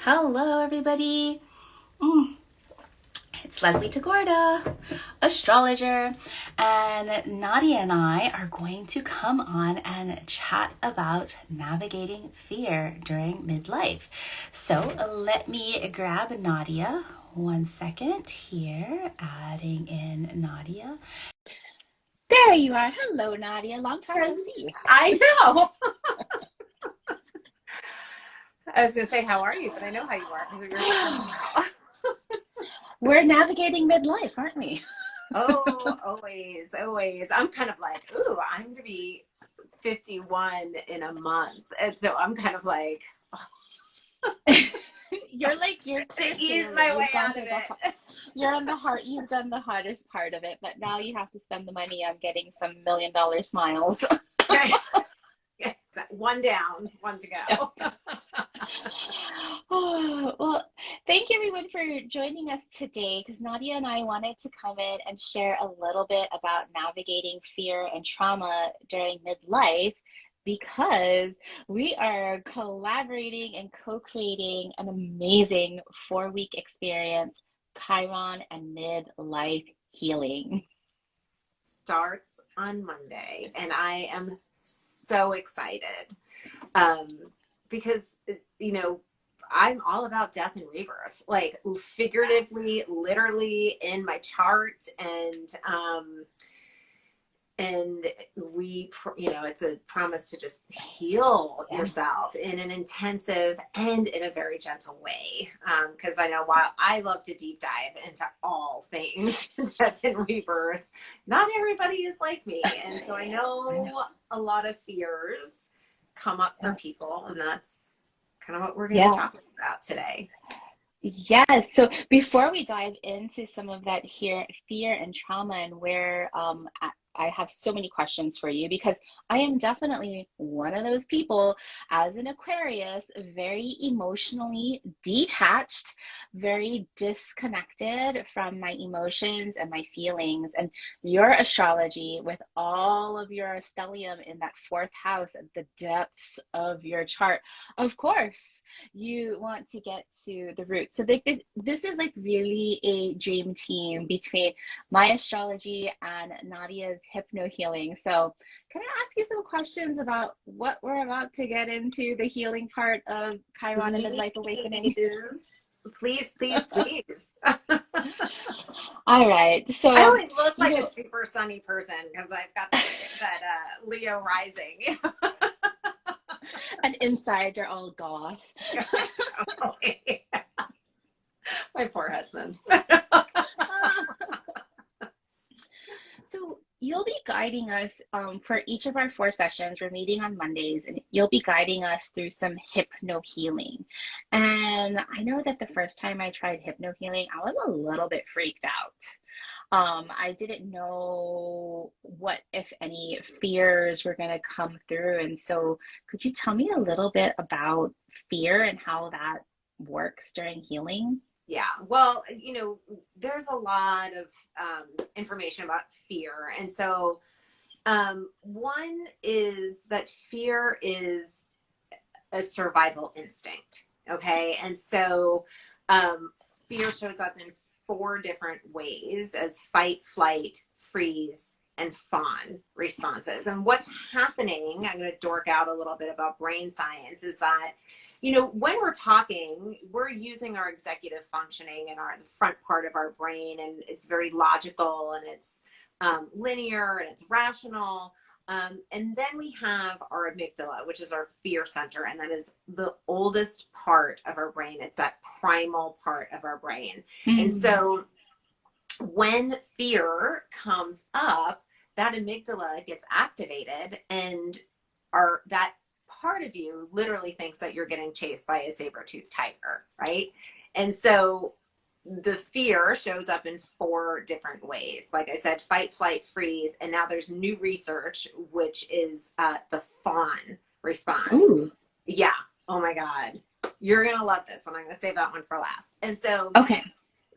Hello, everybody. Mm, It's Leslie Tagorda, astrologer, and Nadia and I are going to come on and chat about navigating fear during midlife. So let me grab Nadia. 1 second here, adding in Nadia. There you are. Hello, Nadia. Long time no see. I know. I was going to say, how are you? But I know how you are because you're We're navigating midlife, aren't we? Oh, always, always. I'm kind of like, ooh, I'm going to be 51 in a month. And so I'm kind of like, You're close ease there. my way You've gone out of through it. you're on the hard, you've done the hardest part of it, but now you have to spend the money on getting some $1 million smiles. One down, one to go. Oh, well, thank you everyone for joining us today because Nadia and I wanted to come in and share a little bit about navigating fear and trauma during midlife because we are collaborating and co-creating an amazing 4-week experience, Chiron and midlife healing. Starts on Monday, and I am so excited um, because, you know, I'm all about death and rebirth, like figuratively, literally in my chart. And it's a promise to just heal Yeah. yourself in an intensive and in a very gentle way. Because I know while I love to deep dive into all things death and rebirth, not everybody is like me. And so I know a lot of fears come up for people, and that's kind of what we're going to be Yeah. talking about today. Yes. So before we dive into some of that here, fear and trauma and where I have so many questions for you because I am definitely one of those people as an Aquarius, very emotionally detached, very disconnected from my emotions and my feelings. And your astrology with all of your stellium in that fourth house at the depths of your chart, of course you want to get to the root. So this is like really a dream team between my astrology and Nadia's hypno healing. So can I ask you some questions about what we're about to get into, the healing part of Chiron and Please, Midlife Awakening? please, please, please. All right. I So, always look you like a know, super sunny person because I've got that Leo rising. and inside you're all goth. Totally. My poor husband. So you'll be guiding us for each of our 4 sessions. We're meeting on Mondays, and you'll be guiding us through some hypno healing. And I know that the first time I tried hypno healing, I was a little bit freaked out. I didn't know what, if any, fears were going to come through. And so, could you tell me a little bit about fear and how that works during healing? Yeah, well, there's a lot of information about fear. And so one is that fear is a survival instinct. Okay. And so fear shows up in four different ways as fight, flight, freeze, and fawn responses. And what's happening, I'm going to dork out a little bit about brain science, is that, when we're talking, we're using our executive functioning and the front part of our brain, and it's very logical and it's linear and it's rational. And then we have our amygdala, which is our fear center, and that is the oldest part of our brain. It's that primal part of our brain. And Mm. so when fear comes up, that amygdala gets activated, and that part of you literally thinks that you're getting chased by a saber-toothed tiger, right? And so the fear shows up in four different ways. Like I said, fight, flight, freeze. And now there's new research, which is the fawn response. Ooh, Yeah. Oh my God. You're going to love this one. I'm going to save that one for last. And so okay.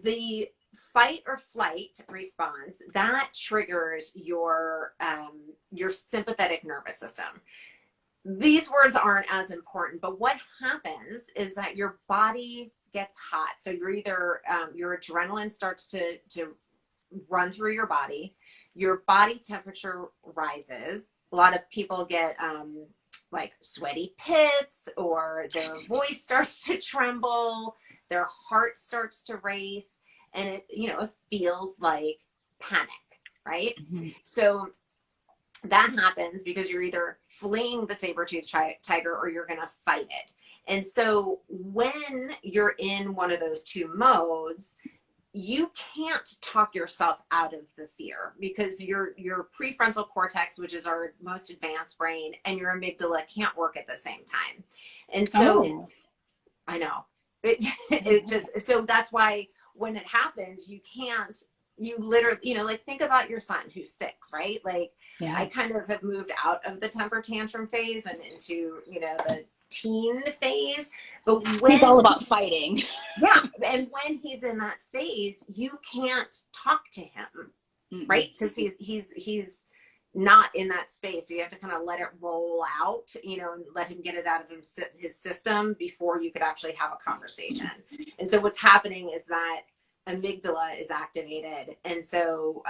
the fight or flight response, that triggers your sympathetic nervous system. these words aren't as important, but what happens is that your body gets hot. So you're either, your adrenaline starts to run through your body temperature rises. A lot of people get like sweaty pits, or their voice starts to tremble, their heart starts to race, and it feels like panic, right? Mhm. So that happens because you're either fleeing the saber-toothed tiger or you're going to fight it. And so when you're in one of those two modes, you can't talk yourself out of the fear, because your prefrontal cortex, which is our most advanced brain, and your amygdala can't work at the same time. And so Oh, I know it just, so that's why when it happens, you literally, like think about your son who's 6, right? Like I yeah. kind of have moved out of the temper tantrum phase and into, the teen phase. But He's all when, about fighting. yeah, and when he's in that phase, you can't talk to him, Mm-mm. right? Because he's not in that space. So you have to kind of let it roll out, and let him get it out of his system before you could actually have a conversation. And so what's happening is that amygdala is activated. And so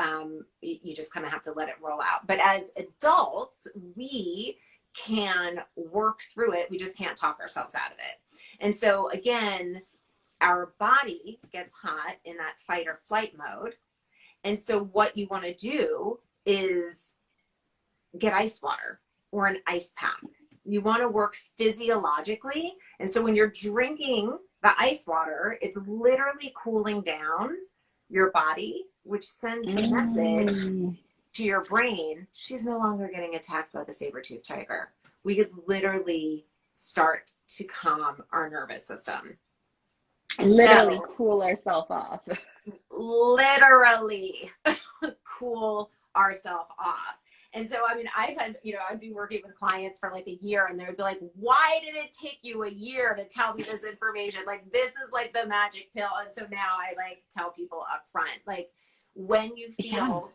you just kind of have to let it roll out. But as adults, we can work through it. We just can't talk ourselves out of it. And so again, our body gets hot in that fight or flight mode. And so what you want to do is get ice water or an ice pack. You want to work physiologically. And so when you're drinking the ice water, it's literally cooling down your body, which sends the message Mm. to your brain, she's no longer getting attacked by the saber-toothed tiger. We could literally start to calm our nervous system. And Literally so cool ourselves off. literally cool ourselves off. And so, I mean, I'd be working with clients for like a year, and they would be like, why did it take you a year to tell me this information? Like, this is like the magic pill. And so now I like tell people up front, like when you Yeah. feel,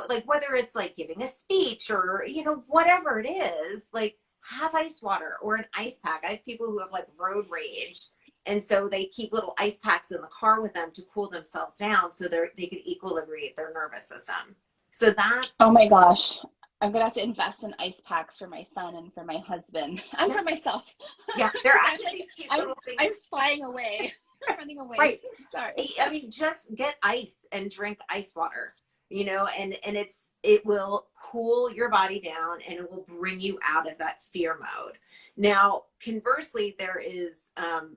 like whether it's like giving a speech or, whatever it is, like have ice water or an ice pack. I have people who have like road rage. And so they keep little ice packs in the car with them to cool themselves down so they can equilibrate their nervous system. So that's, Oh my gosh. I'm gonna have to invest in ice packs for my son and for my husband and yeah, for myself. yeah. They're Because actually these cute I'm little I'm things. flying away. I'm running away. Right. Sorry. I mean, just get ice and drink ice water, and it will cool your body down and it will bring you out of that fear mode. Now, conversely, there is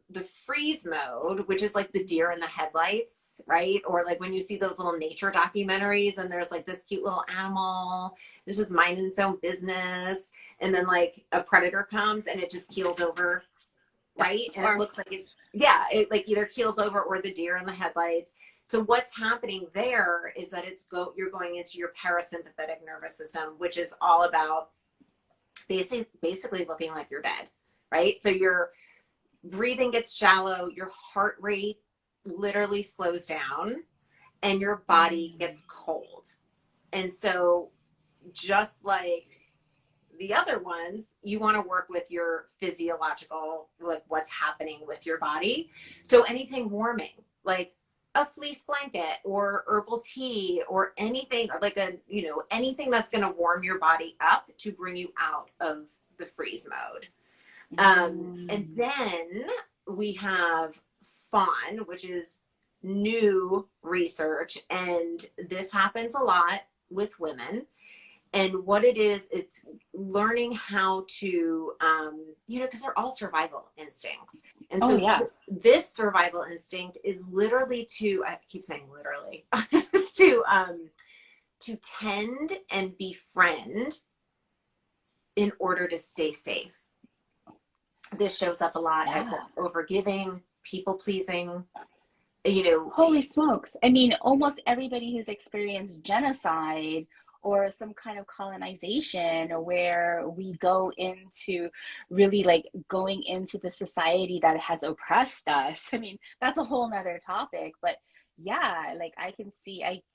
the freeze mode, which is like the deer in the headlights, right? Or like when you see those little nature documentaries and there's like this cute little animal, this is minding its own business, and then like a predator comes and it just keels over, Yeah. right? And it Or looks like it like either keels over or the deer in the headlights. So what's happening there is that you're going into your parasympathetic nervous system, which is all about basically looking like you're dead, right? So your breathing gets shallow, your heart rate literally slows down, and your body gets cold. And so just like the other ones, you want to work with your physiological, like what's happening with your body. So anything warming, like a fleece blanket or herbal tea or anything, or like anything that's going to warm your body up to bring you out of the freeze mode. And mm. then we have fawn, which is new research, and this happens a lot with women. And what it is, it's learning how to, because they're all survival instincts. And Oh so yeah. this survival instinct is literally I keep saying literally, is to tend and befriend in order to stay safe. This shows up a lot as Yeah. overgiving, people pleasing, Holy smokes. I mean, almost everybody who's experienced genocide or some kind of colonization where we go into really like going into the society that has oppressed us. I mean, that's a whole nother topic, but yeah, like I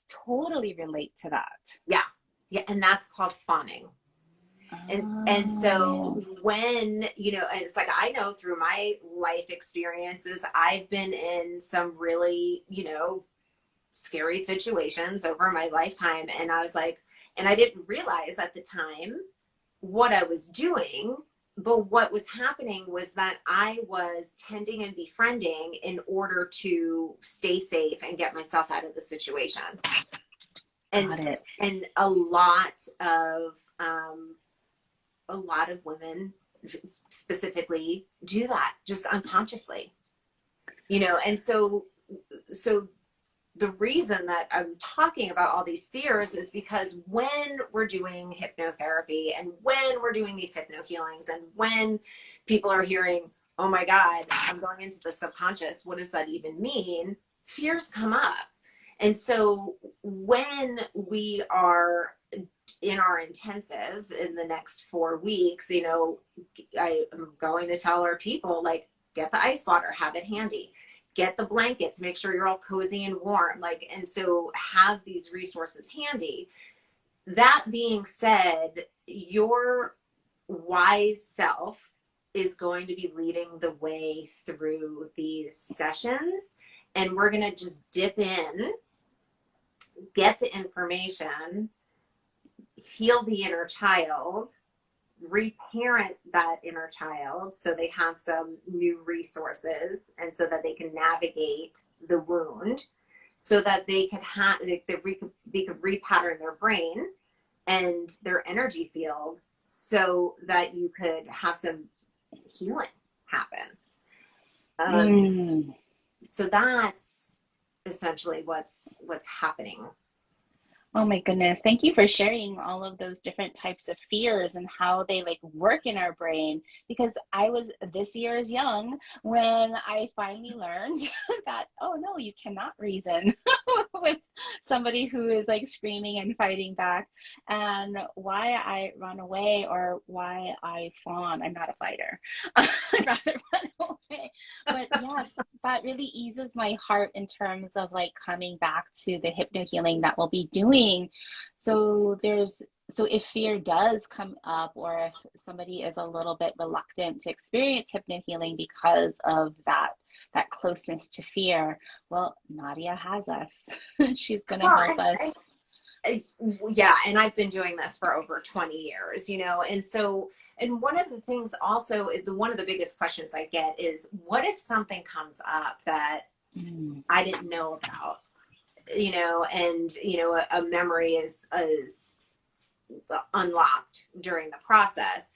totally relate to that. yeah, yeah, and that's called fawning. And Yeah. so when, and it's like, I know through my life experiences, I've been in some really, scary situations over my lifetime. And I was like, and I didn't realize at the time what I was doing. But what was happening was that I was tending and befriending in order to stay safe and get myself out of the situation. And Got it. and a lot of women specifically do that just unconsciously, and so the reason that I'm talking about all these fears is because when we're doing hypnotherapy and when we're doing these hypno healings and when people are hearing, oh my God, I'm going into the subconscious, what does that even mean? Fears come up. And so when we are in our intensive in the next 4 weeks, I am going to tell our people, like, get the ice water, have it handy, get the blankets, make sure you're all cozy and warm, and so have these resources handy. That being said, your wise self is going to be leading the way through these sessions, and we're going to just dip in, get the information, heal the inner child, reparent that inner child so they have some new resources and so that they can navigate the wound, so that they could they could repattern their brain and their energy field so that you could have some healing happen. um, Mm. so that's essentially what's happening. Oh my goodness. Thank you for sharing all of those different types of fears and how they like work in our brain. Because I was this year's young when I finally learned that, oh no, you cannot reason with somebody who is like screaming and fighting back. And why I run away or why I fawn. I'm not a fighter. I'd rather run away. But yeah, that really eases my heart in terms of like coming back to the hypno healing that we'll be doing. So if fear does come up or if somebody is a little bit reluctant to experience hypno healing because of that closeness to fear, well, Nadia has us. She's going to Well, help us. yeah, and I've been doing this for over 20 years, and so, and one of the things also, one of the biggest questions I get is, what if something comes up that Mm, I didn't know about, and a memory is unlocked during the process.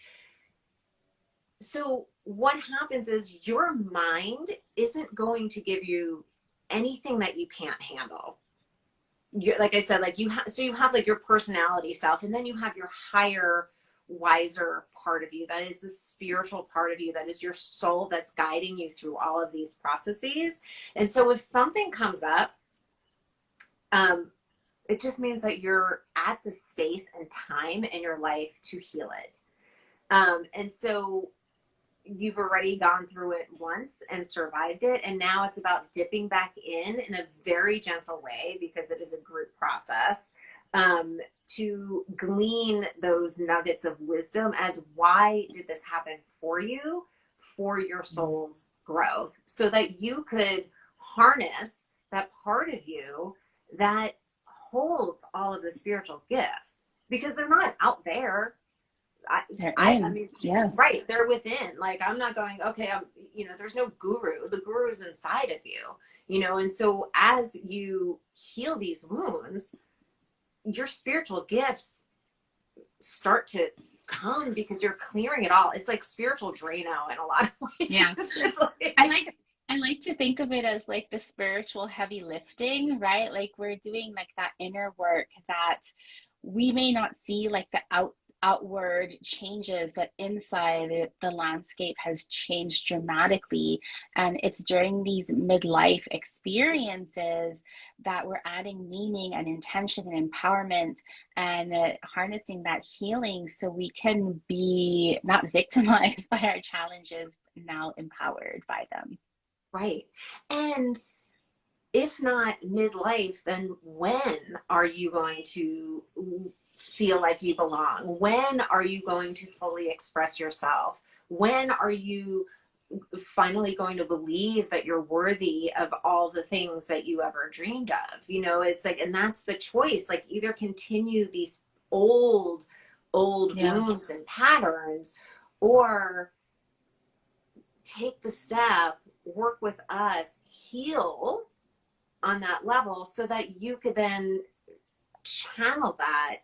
So what happens is your mind isn't going to give you anything that you can't handle. Like I said, like you have like your personality self, and then you have your higher, wiser part of you. That is the spiritual part of you. That is your soul that's guiding you through all of these processes. And so if something comes up, um, it just means that you're at the space and time in your life to heal it. And so you've already gone through it once and survived it, and now it's about dipping back in a very gentle way, because it is a group process, to glean those nuggets of wisdom as why did this happen for your mm, soul's growth, so that you could harness that part of you that holds all of the spiritual gifts, because they're not out there. I, they're I in. mean, Yeah. right, they're within. Like, I'm not going, okay, there's no guru. The guru's inside of you, and so as you heal these wounds, your spiritual gifts start to come because you're clearing it all. It's like spiritual Drano in a lot of ways. Yeah. It's I like, like I like to think of it as like the spiritual heavy lifting, right? Like we're doing like that inner work that we may not see like the outward changes, but inside the landscape has changed dramatically. And it's during these midlife experiences that we're adding meaning and intention and empowerment and harnessing that healing so we can be not victimized by our challenges, now empowered by them. right. And if not midlife, then when are you going to feel like you belong? When are you going to fully express yourself? When are you finally going to believe that you're worthy of all the things that you ever dreamed of? You know, it's like, and that's the choice. Like, either continue these old, old Yeah. wounds and patterns, or take the step, work with us, heal on that level so that you could then channel that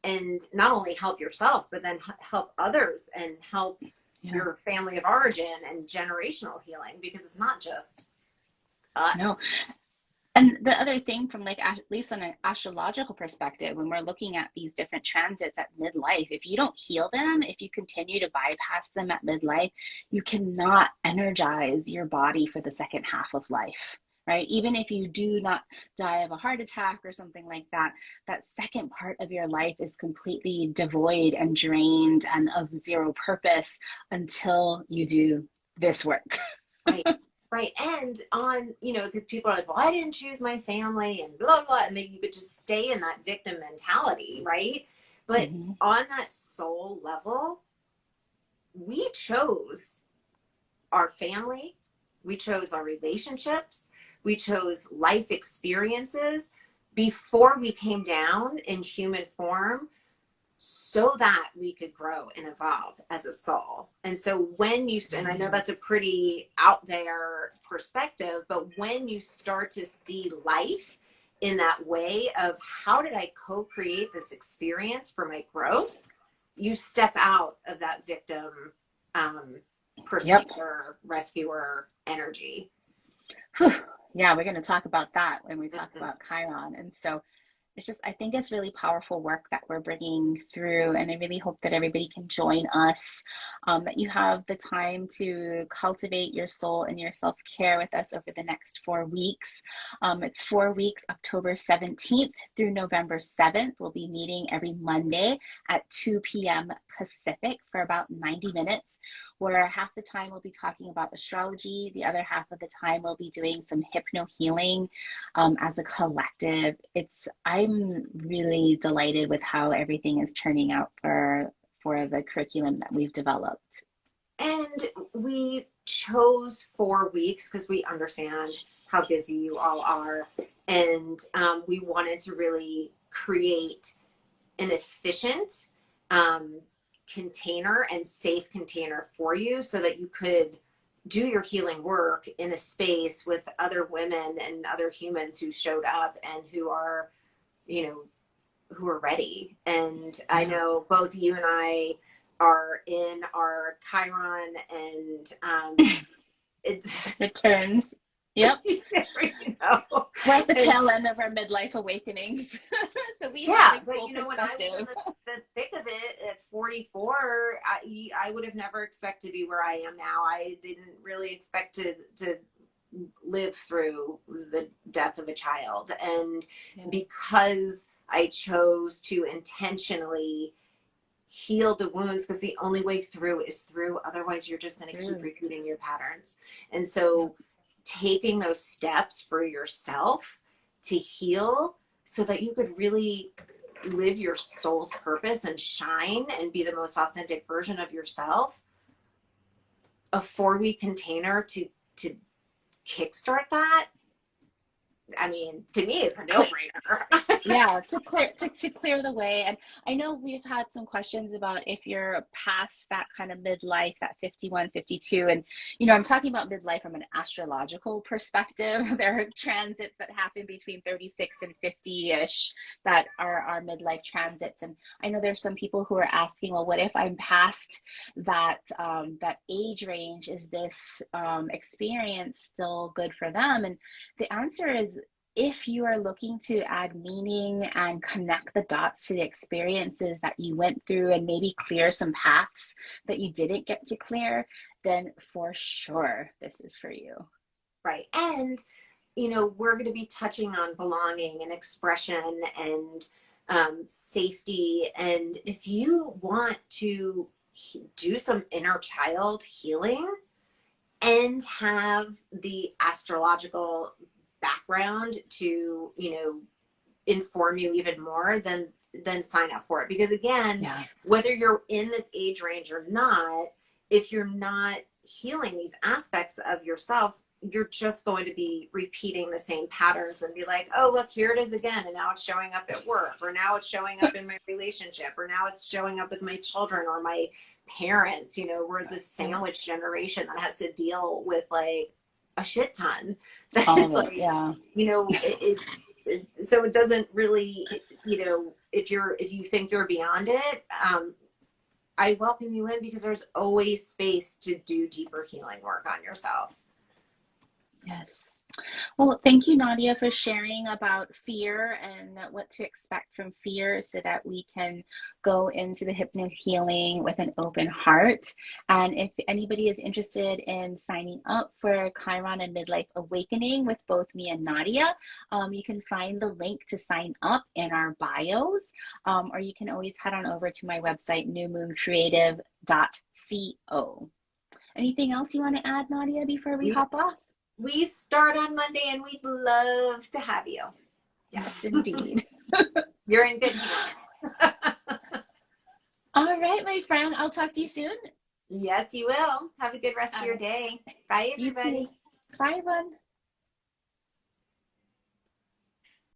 and not only help yourself, but then help others and help Yeah. your family of origin and generational healing, because it's not just No. us. And the other thing from like at least on an astrological perspective, when we're looking at these different transits at midlife, if you don't heal them, if you continue to bypass them at midlife, you cannot energize your body for the second half of life. Right? Even if you do not die of a heart attack or something like that, that second part of your life is completely devoid and drained and of zero purpose until you do this work. Right. Right. And on, you know, because people are like, well, I didn't choose my family and blah, blah. And then you could just stay in that victim mentality. Right. But Mm-hmm. on that soul level, we chose our family, we chose our relationships, we chose life experiences before we came down in human form, so that we could grow and evolve as a soul. And so when you, and I know that's a pretty out there perspective, but when you start to see life in that way of, how did I co-create this experience for my growth? You step out of that victim, um, Yep. persecutor, rescuer energy. Whew. Yeah, we're going to talk about that when we talk Mhm. about Chiron. And so it's just, I think it's really powerful work that we're bringing through. And I really hope that everybody can join us, that you have the time to cultivate your soul and your self care with us over the next 4 weeks. It's 4 weeks, October 17th through November 7th. We'll be meeting every Monday at 2 p.m. Pacific for about 90 minutes, where half the time we'll be talking about astrology, the other half of the time we'll be doing some hypno healing as a collective. I'm really delighted with how everything is turning out for the curriculum that we've developed. And we chose 4 weeks because we understand how busy you all are. And we wanted to really create an efficient um, container and safe container for you, so that you could do your healing work in a space with other women and other humans who showed up and who are, you know, who are ready. And I Yeah. know both you and I are in our Chiron, and it's Returns. Yep. you know, We're at the and tail end of our midlife awakenings. So we have yeah, like but full you know, when I was in perspective. the thick of it at 44, I would have never expected to be where I am now. I didn't really expect to live through the death of a child. And Yeah. because I chose to intentionally heal the wounds, because the only way through is through, otherwise you're just going to keep True. repeating your patterns. And Yep. so taking those steps for yourself to heal, so that you could really live your soul's purpose and shine and be the most authentic version of yourself, a 4 week container to kickstart that, I mean, to me, it's a no brainer. Yeah, to clear the way. And I know we've had some questions about if you're past that kind of midlife, that 51, 52. And I'm talking about midlife from an astrological perspective. There are transits that happen between 36 and 50-ish that are our midlife transits. And I know there's some people who are asking, well, what if I'm past that age range? Is this experience still good for them? And the answer is, if you are looking to add meaning and connect the dots to the experiences that you went through and maybe clear some paths that you didn't get to clear, then for sure this is for you. Right. And, you know, we're going to be touching on belonging and expression and safety. And if you want to do some inner child healing and have the astrological background to, you know, inform you even more, then then sign up for it. Because again, Yeah. whether you're in this age range or not, if you're not healing these aspects of yourself, you're just going to be repeating the same patterns and be like, oh, look, here it is again. And now it's showing up at work, or now it's showing up in my relationship, or now it's showing up with my children or my parents. You know, we're the sandwich generation that has to deal with like a shit ton. All It's of it. like, Yeah. you know, it's so it doesn't really, you know, if you think you're beyond it, I welcome you in, because there's always space to do deeper healing work on yourself. Yes. Well, thank you, Nadia, for sharing about fear and what to expect from fear so that we can go into the hypno healing with an open heart. And if anybody is interested in signing up for Chiron and Midlife Awakening with both me and Nadia, you can find the link to sign up in our bios, or you can always head on over to my website, newmooncreative.co. Anything else you want to add, Nadia, before we We hop off? we start on Monday, and we'd love to have you. Yes, indeed. You're in good hands. All right, my friend. I'll talk to you soon. Yes, you will. Have a good rest of your day. Bye, You too. everybody. Bye, everyone.